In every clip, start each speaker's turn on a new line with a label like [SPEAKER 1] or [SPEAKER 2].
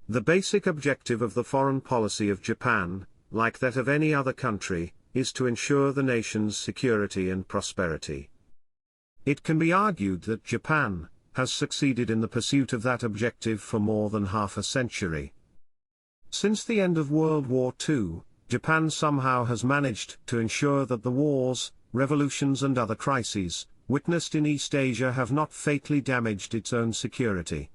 [SPEAKER 1] The basic objective of the foreign policy of Japan, like that of any other country, is to ensure the nation's security and prosperity. It can be argued that Japan has succeeded in the pursuit of that objective for more than half a century. Since the end of World War II, Japan somehow has managed to ensure that the wars, revolutions and other crises witnessed in East Asia have not fatally damaged its own security.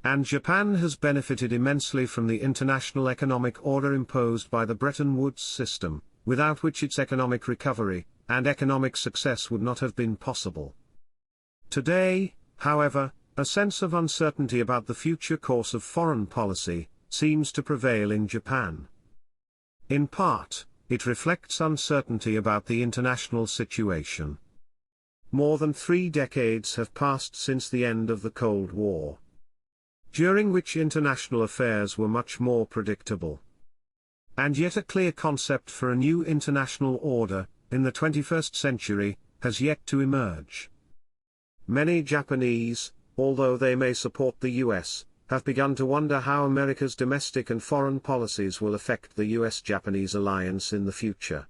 [SPEAKER 1] And Japan has benefited immensely from the international economic order imposed by the Bretton Woods system, without which its economic recovery and economic success would not have been possible. Today, however, a sense of uncertainty about the future course of foreign policy seems to prevail in Japan. In part, it reflects uncertainty about the international situation. More than 3 decades have passed since the end of the Cold War, during which international affairs were much more predictable. And yet a clear concept for a new international order, in the 21st century, has yet to emerge. Many Japanese, although they may support the US, have begun to wonder how America's domestic and foreign policies will affect the US-Japanese alliance in the future.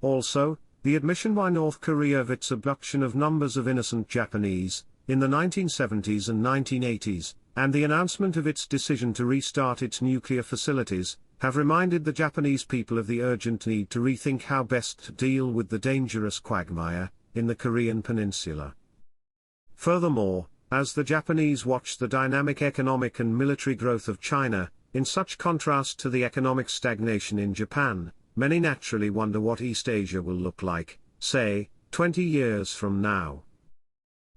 [SPEAKER 1] Also, the admission by North Korea of its abduction of numbers of innocent Japanese, in the 1970s and 1980s, and the announcement of its decision to restart its nuclear facilities, have reminded the Japanese people of the urgent need to rethink how best to deal with the dangerous quagmire in the Korean peninsula. Furthermore, as the Japanese watch the dynamic economic and military growth of China, in such contrast to the economic stagnation in Japan, many naturally wonder what East Asia will look like, say, 20 years from now.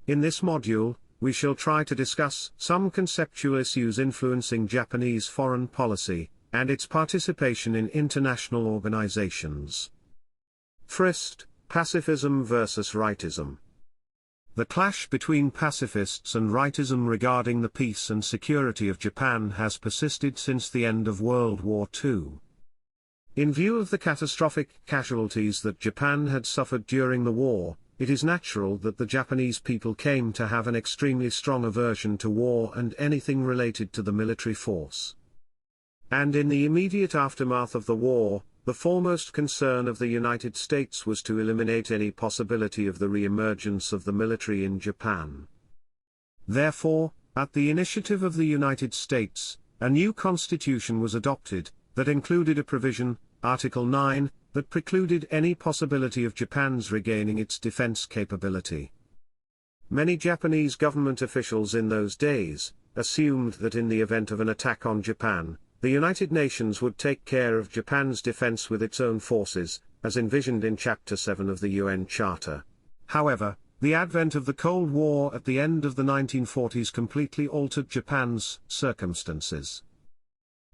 [SPEAKER 1] In this module, we shall try to discuss some conceptual issues influencing Japanese foreign policy, and its participation in international organizations. First, pacifism versus rightism. The clash between pacifists and rightism regarding the peace and security of Japan has persisted since the end of World War II. In view of the catastrophic casualties that Japan had suffered during the war, it is natural that the Japanese people came to have an extremely strong aversion to war and anything related to the military force. And in the immediate aftermath of the war, the foremost concern of the United States was to eliminate any possibility of the re-emergence of the military in Japan. Therefore, at the initiative of the United States, a new constitution was adopted, that included a provision, Article 9, that precluded any possibility of Japan's regaining its defense capability. Many Japanese government officials in those days assumed that in the event of an attack on Japan, the United Nations would take care of Japan's defense with its own forces, as envisioned in Chapter 7 of the UN Charter. However, the advent of the Cold War at the end of the 1940s completely altered Japan's circumstances.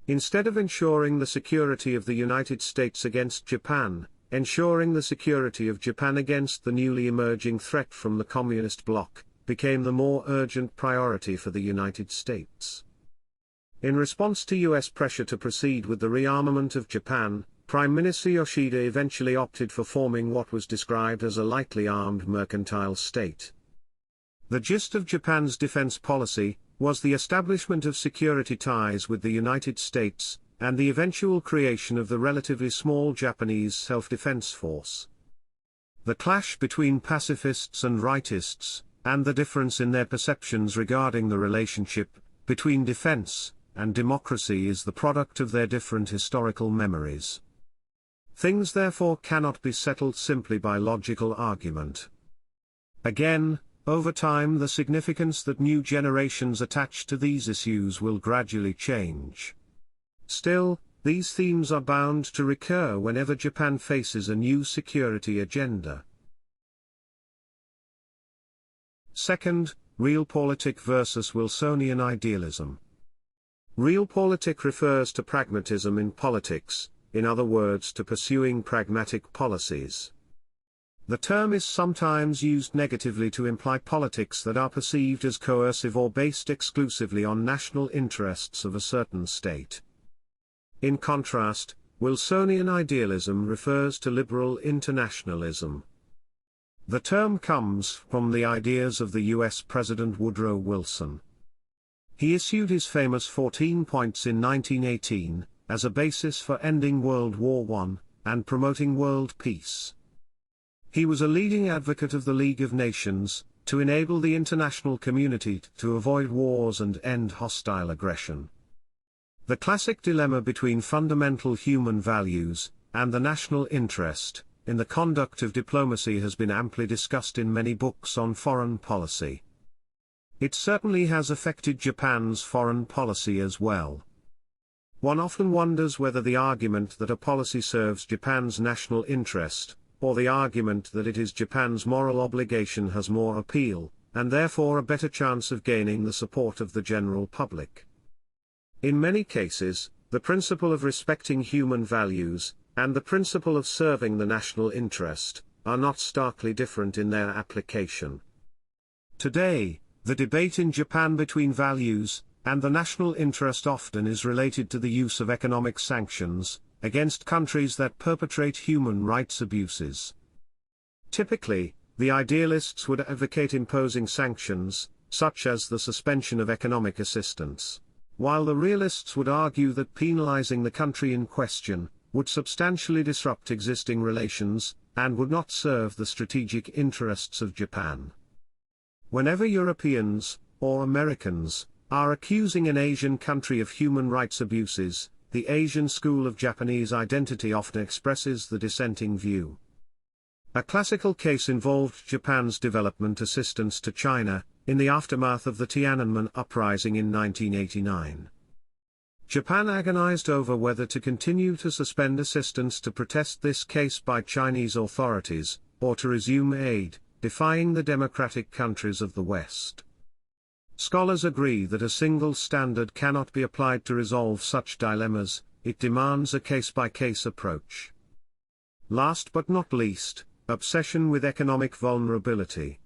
[SPEAKER 1] Instead of ensuring the security of the United States against Japan, ensuring the security of Japan against the newly emerging threat from the Communist bloc, became the more urgent priority for the United States. In response to US pressure to proceed with the rearmament of Japan, Prime Minister Yoshida eventually opted for forming what was described as a lightly armed mercantile state. The gist of Japan's defense policy was the establishment of security ties with the United States, and the eventual creation of the relatively small Japanese self-defense force. The clash between pacifists and rightists, and the difference in their perceptions regarding the relationship between defense and democracy is the product of their different historical memories. Things therefore cannot be settled simply by logical argument. Again, over time the significance that new generations attach to these issues will gradually change. Still, these themes are bound to recur whenever Japan faces a new security agenda. Second, realpolitik versus Wilsonian idealism. Realpolitik refers to pragmatism in politics, in other words to pursuing pragmatic policies. The term is sometimes used negatively to imply politics that are perceived as coercive or based exclusively on national interests of a certain state. In contrast, Wilsonian idealism refers to liberal internationalism. The term comes from the ideas of the US President Woodrow Wilson. He issued his famous 14 points in 1918, as a basis for ending World War I, and promoting world peace. He was a leading advocate of the League of Nations, to enable the international community to avoid wars and end hostile aggression. The classic dilemma between fundamental human values, and the national interest, in the conduct of diplomacy has been amply discussed in many books on foreign policy. It certainly has affected Japan's foreign policy as well. One often wonders whether the argument that a policy serves Japan's national interest, or the argument that it is Japan's moral obligation has more appeal, and therefore a better chance of gaining the support of the general public. In many cases, the principle of respecting human values, and the principle of serving the national interest, are not starkly different in their application. Today, the debate in Japan between values and the national interest often is related to the use of economic sanctions against countries that perpetrate human rights abuses. Typically, the idealists would advocate imposing sanctions, such as the suspension of economic assistance, while the realists would argue that penalizing the country in question would substantially disrupt existing relations, and would not serve the strategic interests of Japan. Whenever Europeans, or Americans, are accusing an Asian country of human rights abuses, the Asian school of Japanese identity often expresses the dissenting view. A classical case involved Japan's development assistance to China, in the aftermath of the Tiananmen uprising in 1989. Japan agonized over whether to continue to suspend assistance to protest this case by Chinese authorities, or to resume aid, defying the democratic countries of the West. Scholars agree that a single standard cannot be applied to resolve such dilemmas, it demands a case-by-case approach. Last but not least, obsession with economic vulnerability.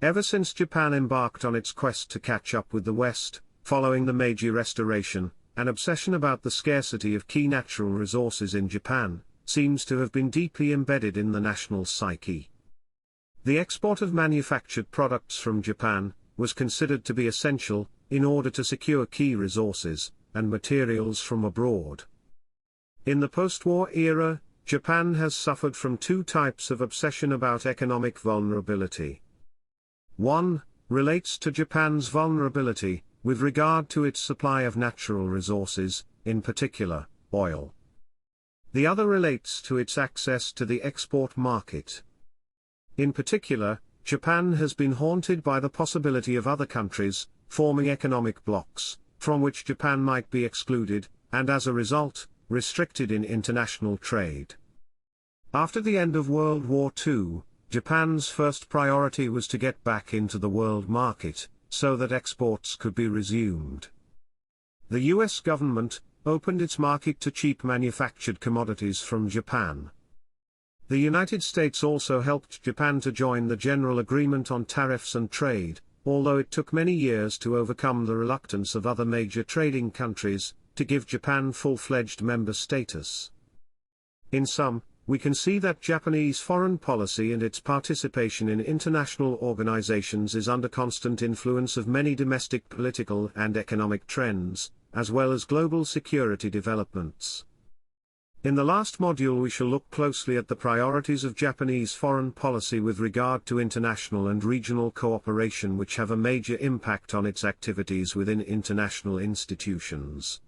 [SPEAKER 1] Ever since Japan embarked on its quest to catch up with the West, following the Meiji Restoration, an obsession about the scarcity of key natural resources in Japan seems to have been deeply embedded in the national psyche. The export of manufactured products from Japan was considered to be essential in order to secure key resources and materials from abroad. In the post-war era, Japan has suffered from two types of obsession about economic vulnerability. One relates to Japan's vulnerability with regard to its supply of natural resources, in particular, oil. The other relates to its access to the export market. In particular, Japan has been haunted by the possibility of other countries forming economic blocs, from which Japan might be excluded, and as a result, restricted in international trade. After the end of World War II, Japan's first priority was to get back into the world market, so that exports could be resumed. The US government opened its market to cheap manufactured commodities from Japan. The United States also helped Japan to join the General Agreement on Tariffs and Trade, although it took many years to overcome the reluctance of other major trading countries to give Japan full-fledged member status. In sum, we can see that Japanese foreign policy and its participation in international organizations is under constant influence of many domestic political and economic trends, as well as global security developments. In the last module we shall look closely at the priorities of Japanese foreign policy with regard to international and regional cooperation which have a major impact on its activities within international institutions.